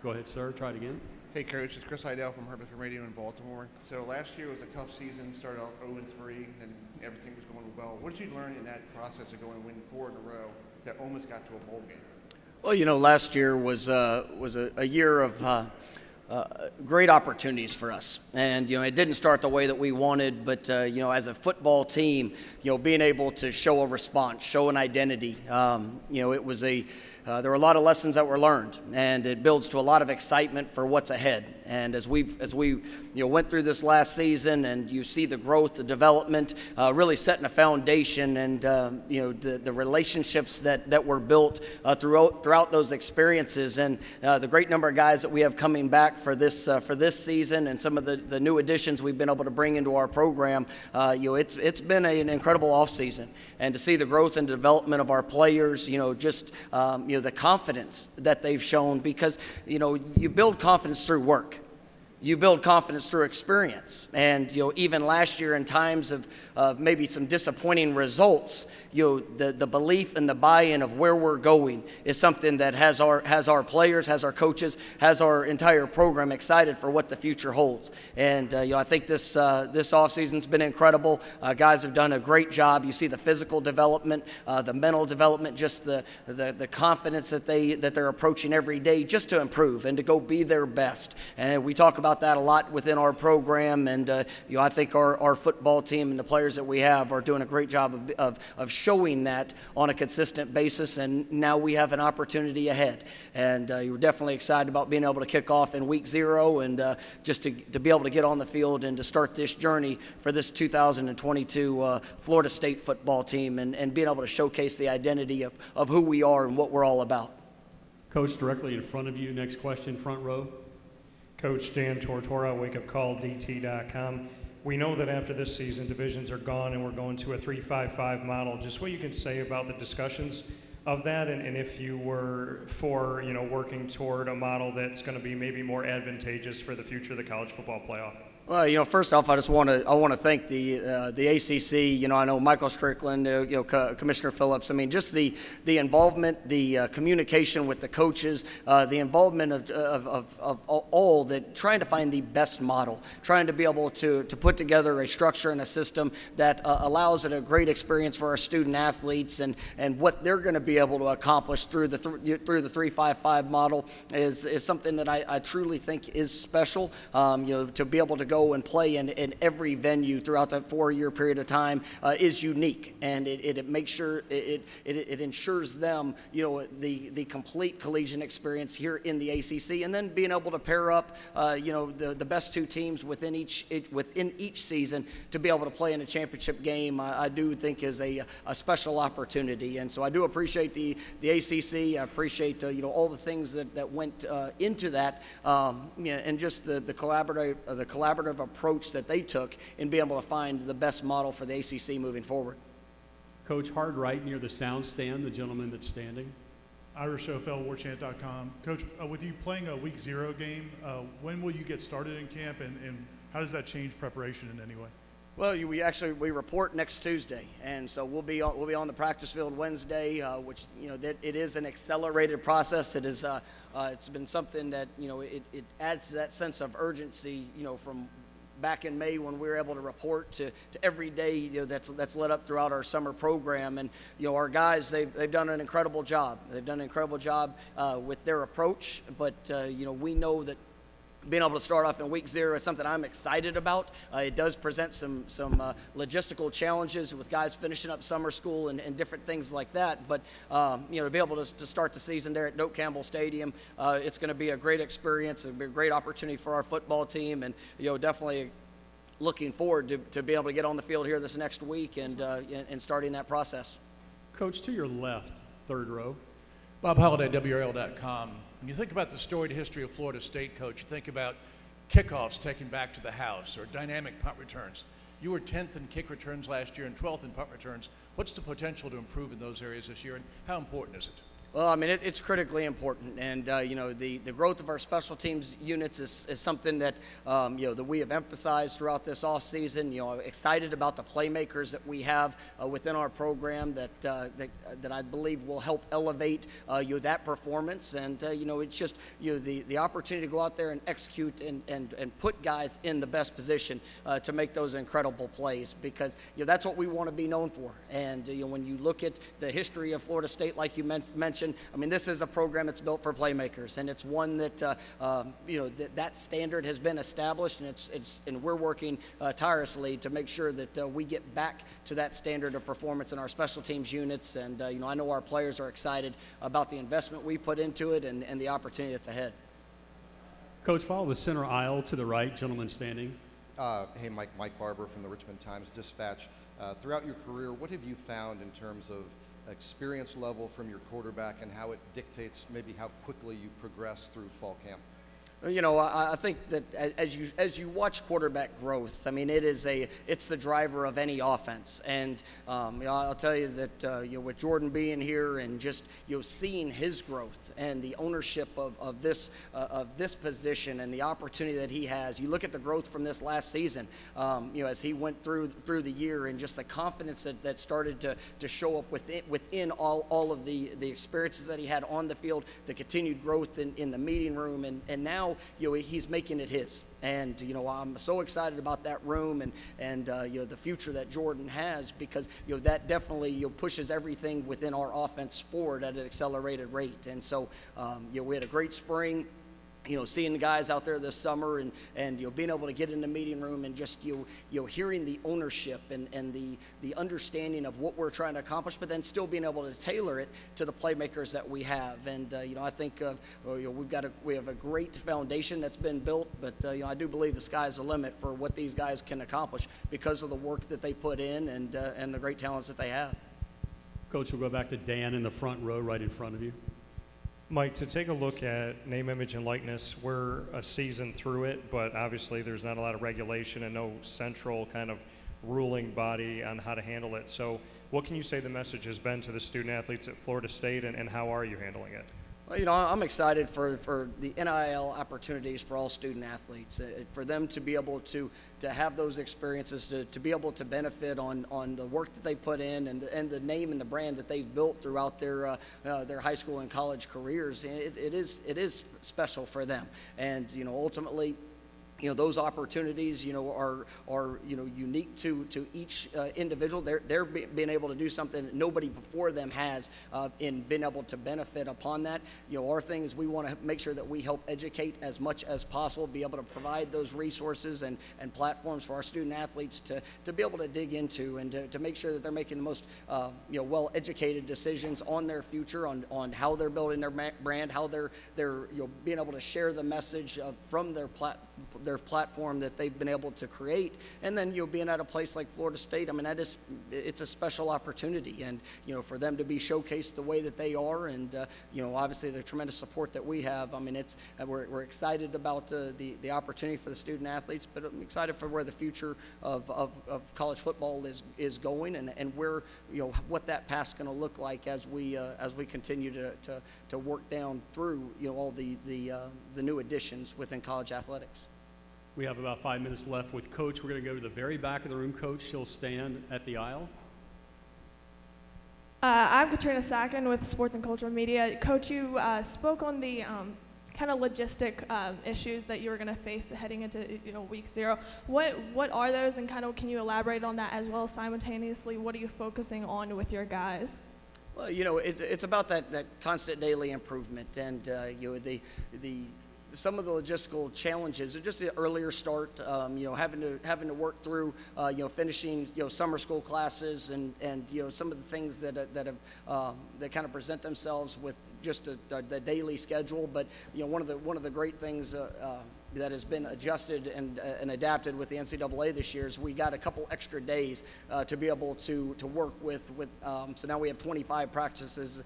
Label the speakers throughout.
Speaker 1: Go ahead, sir. Try it again.
Speaker 2: Hey, Coach. It's Chris Idell from Herbertson Radio in Baltimore. So last year was a tough season. Started out 0-3, and everything was going well. What did you learn in that process of going win 4 in a row that almost got to a bowl game?
Speaker 3: Well, you know, last year was a year of great opportunities for us. And, you know, it didn't start the way that we wanted, but, you know, as a football team, you know, being able to show a response, show an identity, you know, it was there were a lot of lessons that were learned, and it builds to a lot of excitement for what's ahead. And as we you know, went through this last season, and you see the growth, the development, really setting a foundation, and you know, the relationships that were built throughout those experiences, and the great number of guys that we have coming back for this season, and some of the new additions we've been able to bring into our program. You know, it's been an incredible offseason, and to see the growth and development of our players, you know, just you know, the confidence that they've shown, because, you know, you build confidence through work. You build confidence through experience. And, you know, even last year in times of maybe some disappointing results, you know, the belief and the buy-in of where we're going is something that has our players, has our coaches, has our entire program excited for what the future holds. And, you know, I think this offseason's been incredible. Guys have done a great job. You see the physical development, the mental development, just the confidence that they're approaching every day just to improve and to go be their best. And we talk about that a lot within our program, and you know, I think our football team and the players that we have are doing a great job of showing that on a consistent basis, and now we have an opportunity ahead. And we're definitely excited about being able to kick off in week 0, and just to be able to get on the field and to start this journey for this 2022 Florida State football team, and being able to showcase the identity of who we are and what we're all about.
Speaker 1: Coach, directly in front of you, next question, front row.
Speaker 4: Coach Dan Tortora, wakeupcalldt.com. We know that after this season, divisions are gone and we're going to a 3-5-5 model. Just what you can say about the discussions of that, and if you were for, you know, working toward a model that's going to be maybe more advantageous for the future of the college football playoff.
Speaker 3: Well, you know, first off, I want to thank the ACC. You know, I know Michael Strickland, you know, Commissioner Phillips. I mean, just the involvement, the communication with the coaches, the involvement of all that, trying to find the best model, trying to be able to put together a structure and a system that allows it a great experience for our student athletes, and what they're going to be able to accomplish through the 3-5-5 model is something that I truly think is special. You know, to be able to go and play in every venue throughout that 4-year period of time is unique, and it makes sure it ensures them, you know, the complete collegiate experience here in the ACC, and then being able to pair up, you know, the best 2 teams within each season to be able to play in a championship game. I do think is a special opportunity, and so I do appreciate the ACC. I appreciate you know, all the things that went into that, you know, and just the collaborative approach that they took in being able to find the best model for the ACC moving forward.
Speaker 1: Coach, hard right near the sound stand, the gentleman that's standing.
Speaker 5: Irish Ofel, warchant.com. Coach, with you playing a week 0 game, when will you get started in camp, and how does that change preparation in any way?
Speaker 3: Well, we report next Tuesday, and so we'll be on the practice field Wednesday, which, you know, that it is an accelerated process. It is it's been something that, you know, it adds to that sense of urgency, you know, from back in May when we were able to report to every day, you know, that's led up throughout our summer program. And, you know, our guys, they've done an incredible job. They've done an incredible job with their approach, but you know, we know that being able to start off in week 0 is something I'm excited about. It does present some logistical challenges with guys finishing up summer school and different things like that. But you know, to be able to start the season there at Doak Campbell Stadium, it's going to be a great experience. It'll be a great opportunity for our football team, and, you know, definitely looking forward to being able to get on the field here this next week and starting that process.
Speaker 1: Coach, to your left, third row.
Speaker 6: Bob Holliday, WRL.com. When you think about the storied history of Florida State, Coach, you think about kickoffs taken back to the house or dynamic punt returns. You were 10th in kick returns last year and 12th in punt returns. What's the potential to improve in those areas this year, and how important is it?
Speaker 3: Well, I mean, it's critically important, and you know, the growth of our special teams units is something that you know, that we have emphasized throughout this off season. You know, I'm excited about the playmakers that we have within our program that I believe will help elevate you know, that performance, and you know, it's just, you know, the opportunity to go out there and execute and put guys in the best position to make those incredible plays, because you know, that's what we want to be known for. And you know, when you look at the history of Florida State, like you mentioned, I mean, this is a program that's built for playmakers, and it's one that you know, that standard has been established, and we're working tirelessly to make sure that we get back to that standard of performance in our special teams units. And you know, I know our players are excited about the investment we put into it and the opportunity that's ahead.
Speaker 1: Coach, follow the center aisle to the right, gentleman standing.
Speaker 7: Hey, Mike Barber from the Richmond Times-Dispatch. Throughout your career, what have you found in terms of experience level from your quarterback and how it dictates maybe how quickly you progress through fall camp?
Speaker 3: You know, I think that as you watch quarterback growth, I mean, it's the driver of any offense. And you know, I'll tell you that you know, with Jordan being here and just, you know, seeing his growth and the ownership of this position and the opportunity that he has, you look at the growth from this last season. You know, as he went through the year, and just the confidence that started to show up within all of the experiences that he had on the field, the continued growth in the meeting room, and now, you know, he's making it his. And you know, I'm so excited about that room and you know, the future that Jordan has, because you know, that definitely, you know, pushes everything within our offense forward at an accelerated rate. And so you know, we had a great spring. You know, seeing the guys out there this summer and you know, being able to get in the meeting room and just you know, hearing the ownership and the understanding of what we're trying to accomplish, but then still being able to tailor it to the playmakers that we have. And you know, I think you know, we have a great foundation that's been built, but you know, I do believe the sky's the limit for what these guys can accomplish because of the work that they put in and the great talents that they have.
Speaker 1: Coach, we'll go back to Dan in the front row right in front of you.
Speaker 4: Mike, to take a look at name, image, and likeness, we're a season through it, but obviously there's not a lot of regulation and no central kind of ruling body on how to handle it. So what can you say the message has been to the student athletes at Florida State, and how are you handling it?
Speaker 3: Well, you know, I'm excited for the NIL opportunities for all student athletes, for them to be able to have those experiences, to be able to benefit on the work that they put in and the name and the brand that they've built throughout their high school and college careers. It is special for them, and you know, ultimately, you know, those opportunities, you know, are you know, unique to each individual. They're being able to do something that nobody before them has in being able to benefit upon that. You know, our thing is we want to make sure that we help educate as much as possible, be able to provide those resources and platforms for our student athletes to be able to dig into and to make sure that they're making the most you know, well-educated decisions on their future, on how they're building their brand, how they're you know, being able to share the message from their platform that they've been able to create. And then, you know, being at a place like Florida State, I mean, it's a special opportunity, and you know, for them to be showcased the way that they are, and you know, obviously the tremendous support that we have. I mean, we're excited about the opportunity for the student athletes, but I'm excited for where the future of college football is going, and where, you know, what that path's going to look like as we continue to work down through, you know, all the new additions within college athletics.
Speaker 1: We have about 5 minutes left with Coach. We're going to go to the very back of the room, Coach. She'll stand at the aisle.
Speaker 8: I'm Katrina Sacken with Sports and Cultural Media. Coach, you spoke on the kind of logistic issues that you were going to face heading into, you know, week 0. What are those, and kind of can you elaborate on that, as well as simultaneously what are you focusing on with your guys?
Speaker 3: Well, you know, it's about that constant daily improvement, and you know, some of the logistical challenges are just the earlier start, you know, having to work through, you know, finishing, you know, summer school classes and you know, some of the things that kind of present themselves with just the daily schedule. But you know, one of the great things has been adjusted and adapted with the NCAA this year is we got a couple extra days to be able to work with. So now we have 25 practices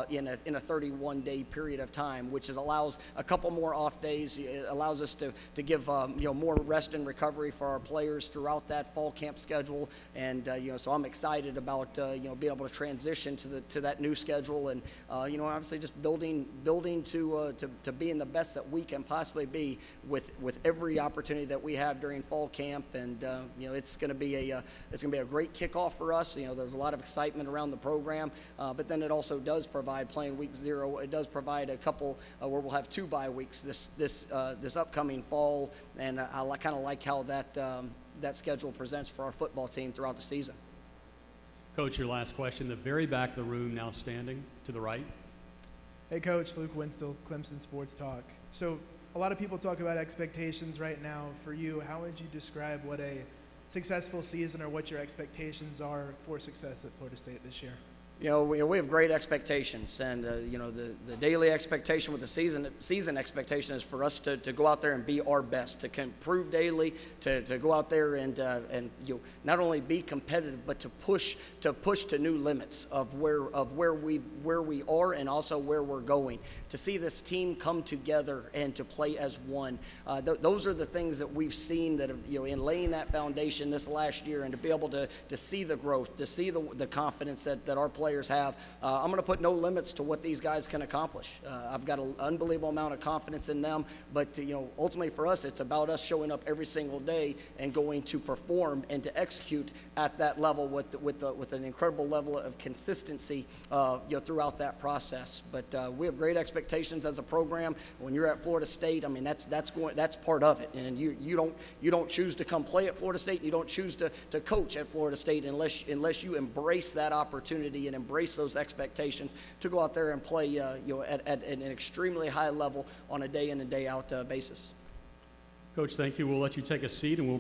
Speaker 3: in a 31-day period of time, which allows a couple more off days. It allows us to give more rest and recovery for our players throughout that fall camp schedule. And so I'm excited about being able to transition to that new schedule, and obviously just building to being the best that we can possibly be with every opportunity that we have during fall camp. And it's going to be a great kickoff for us. There's a lot of excitement around the program, but then it also does provide, playing week 0, it does provide a couple where we'll have 2 bye weeks this upcoming fall, and I kind of like how that schedule presents for our football team throughout the season.
Speaker 1: Coach, your last question. The very back of the room now standing to the right.
Speaker 9: Hey, Coach. Luke Winstill, Clemson Sports Talk. So a lot of people talk about expectations right now. For you, how would you describe what a successful season or what your expectations are for success at Florida State this year?
Speaker 3: We have great expectations, and the daily expectation with the season expectation is for us to go out there and be our best, to improve daily, to go out there and not only be competitive, but to push to new limits of where we are and also where we're going. To see this team come together and to play as one, those are the things that we've seen that in laying that foundation this last year, and to be able to see the growth, to see the confidence that our players have. I'm going to put no limits to what these guys can accomplish. I've got an unbelievable amount of confidence in them, but ultimately for us, it's about us showing up every single day and going to perform and to execute at that level with an incredible level of consistency throughout that process. But we have great expectations as a program. When you're at Florida State, I mean that's part of it, and you don't choose to come play at Florida State. You don't choose to coach at Florida State unless you embrace that opportunity and embrace those expectations to go out there and play at an extremely high level on a day in and day out basis.
Speaker 1: Coach, thank you. We'll let you take a seat, and we'll